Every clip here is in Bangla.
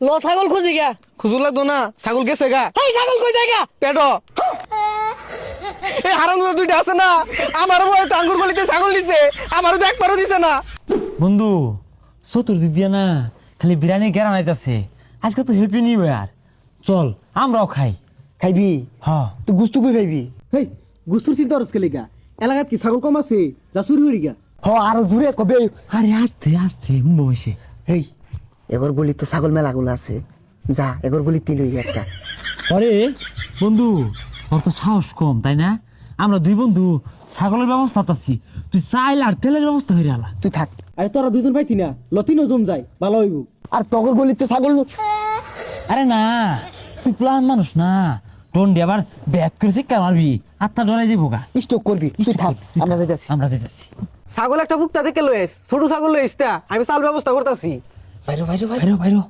ল ছাগল খুঁজি গা। খুঁজু লাগতো না, ছাগল গেছে গা। এই ছাগল কই যায় গা? পেটো এই হারাম দুইটা আছে না, আমার বয় টাঙ্গুর গলিতে ছাগল দিছে, আমারও তো একবারও দিছে না। বন্ধু চতুর্দিক দিয়া না খালি বিরিয়ানি গেরা নাইতাছে। আজকে তো হ্যাপি নিউ ইয়ার, চল আমরাও খাই। খাইবি? হ্যাঁ তুই গুস্তু কই পাইবি? হেই গুস্তুর চিন্তা করছ কেলে গা? এলাকাত কি ছাগল কম আছে যা চুরি হরি গা? হ আরো জুড়ে কবে? আরে আস্তে আস্তে বসে। হেই এগর গলি তো ছাগল মেলাগুলো আছে, যা এগর গলি তিলই একটা। আরে বন্ধু ওর তো সাহস কম তাই না? আমরা দুই বন্ধু ছাগলের ব্যবস্থা আছি, তুই চাইল আর তেলের ব্যবস্থা হয়ে আলা। তুই থাক। আরে তোরা দুজন পাইতি না লতিনও জম যায় ভালো হইব। আর তগর গলিতে ছাগল আরে না তুই প্লান মানুষ না, টন্ডি আবার ব্যাট করে শিক্ষা মারবি, আত্মা ডরাই যাবো গা। স্টক করবি, তুই থাক, আমরা যাইতাছি। আমরা যেতেছি। ছাগল একটা ভুক্তা থেকে লয়েস, ছোট ছাগল লয়েস তা আমি চাল ব্যবস্থা করতেছি। বাইরে বাইরে বাইরে বাইরো বাইরো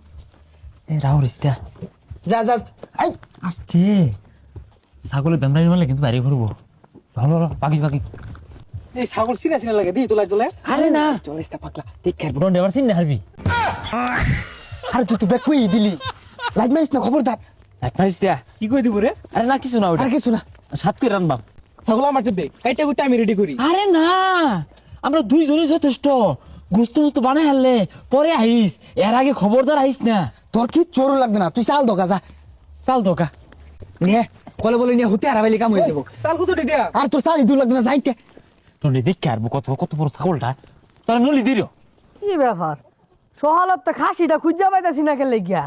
এ রাহুল ইস্তা যা যা। এই আসছে ছাগলের বেমরাই মারলে কিন্তু বাইরে ঘুরবো। ভালো ভালো পাখি পাখি। এই ছাগল চিনা চিনা লাগে দি তোলা চলে। আরে না চলিস তা পাগলা দেখ খেলবো। টন্ডি আবার চিন্তা হারবি। আরে তুই তো ব্যাক কই দিলি, লাইট মারিস না, খবরদার। এক মারিস দিয়া। কি কই দিব রে? আরে না কিছু না ওটা আর কিছু না। সাত করে রানবাম। ছাগল আমার দে কাইটা কুইটা আমি রেডি করি। আরে না আমরা দুইজনই যথেষ্ট, গুস্তু মুস্তু বানাই হারলে পরে আইস, এর আগে খবরদার আইস না। তোর কি চোরও লাগবে না, তুই চাল দোকা যা। চাল দোকা নিয়ে কলে বলে নিয়ে হতে হারাবাইলে কাম হয়ে যাবো। চাল কত দি দিয়া? আর তোর চাল ইদুর লাগবে না, যাইতে। টন্ডি দেখে আরবো কত কত বড় ছাগলটা, তোরা নলি দিল। কি ব্যাপার? সহালত তো খাসিটা খুঁজা পাইতাছি না কেলে গিয়া।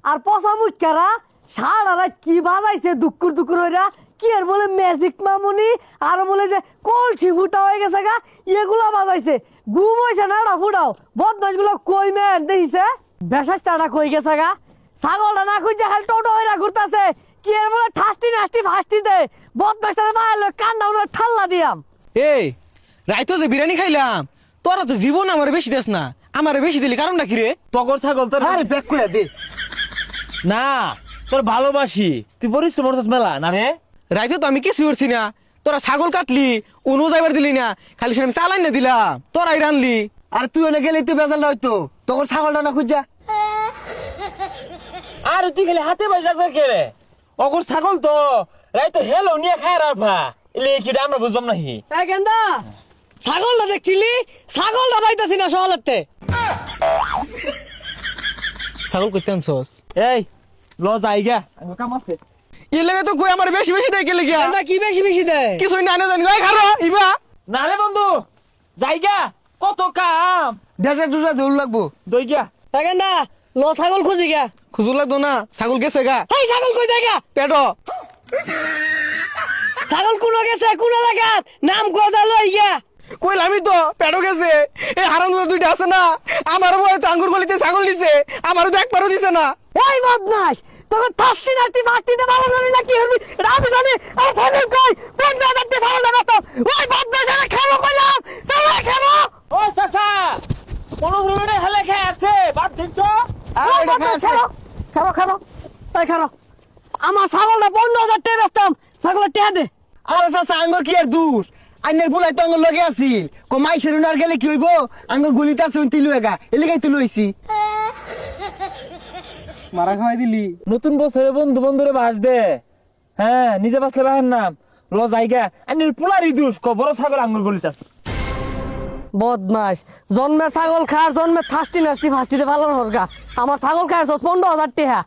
আর পচা মুখ্যারা সারা রাত কি বাজাইছে দুকুর দুকুর হইরা, কি আর বলে ম্যাজিক মামুনি, আর বলে যে কলসি ফুটা হয়ে গেছে গা, এগুলা বাজাইছে। ঘুম হইছে না না ফুটাও, বদমাস গুলো কই মেন দেখিছে, বেশাসটা কই গেছে গা। ছাগলটা না খুঁজা খালি টোটো হইরা ঘুরতাছে, কি আর বলে ঠাস্তি নাস্তি ফাস্তি দে, বদমাসটার মায়ের কান্না উনার ঠাল্লা দিয়াম। এই রাইতো যে বিরিয়ানি খাইলাম, তোরা তো জীবন আমার বেশি দেস না, আমার বেশি দিলি কারণটা কি রে? তগর ছাগল তোর আরে ব্যাক করে দে। না তোর ভালোবাসি, তুই পরিশ্রম করছিস মেলা না রে। রাইতো তো আমি কিছু করছি না, তোরা ছাগল কাটলি উনো যাইবার দিলি না, খালি সেখানে চালাই না দিলাম, তোরাই রানলি। আর তুই ওনে গেলে তুই বেজাল হয়তো, তোর ছাগলটা না খুঁজা। আর তুই খালি হাতে বাজার কে রে? অগর ছাগল তো রাই তো হেলো নিয়ে খায় রাফা, এলে কি আমরা বুঝবাম নাহি। তাই কেন্দা ছাগলটা দেখছিলি, ছাগলটা পাইতাছি না সহলেতে। ছাগল করতে আনছস? এই ল যাইগা কাম আছে। এর লাগে তো কই আমার বেশি বেশি দেয় গেলে গিয়া, কেন্দা কি বেশি বেশি দেয়? কিছুই না জানি। ওই খারো ইবা না রে বন্ধু যাইগা, কত কাম ডেজার্ট ডুজা দৌড় লাগবো। দই গা। তাই কেন্দা ল ছাগল খুঁজি গা। খুঁজু লাগতো না, ছাগল গেছে গা। এই ছাগল কই যায় গা? পেটো ছাগল কোন গেছে কোন এলাকাত, নাম কোজা লই গা। কইলামই তো পেটো গেছে। এই হারাম দুইটা আছে না, আমার বয় টাঙ্গুর গলিতে ছাগল দিছে, আমারও তো একবারও দিছে না। এই বদমাশ তোকে থাস্তি নাস্তি ফাস্তি দে ভালো জানি না কি হবি রাত জানি। আর ছাগল কই 15,000 টাকা ছাগল ব্যস্ত। ওই বদমাশ আরে খাবো কইলাম, ছাগল খাবো। ও চাচা কোন রুমে হেলে খেয়ে আছে বাদ দিন তো। আর এটা খাচ্ছে। খাবো খাবো এই খাবো। আমার ছাগলটা 15,000 টাকা বেচতাম, ছাগলের টাকা দে। আরে চাচা আঙ্গুর কি আর দূর, আইনের ফুলাই তো আঙ্গুর লগে আছিল, কমাই সেরুন আর গেলে কি হইব, আঙ্গুর গুলিতে আছে তিলু এগা, এলিগাই তুলু হইছি। মারা খাওয়াই দিলি। নতুন বছরে বন্ধু বন্ধুরে বাস দে, হ্যাঁ নিজে বাসলে বাহের নাম ল যাইগা। আমি পোলারি দুষ ক বড় ছাগল আঙ্গুর গলিতে আছে। বদমাস জন্মে ছাগল খার, জন্মে থাস্তি নাস্তি ফাস্তি দে ভালো হরগা। আমার ছাগল খায় 15,000 টাকা।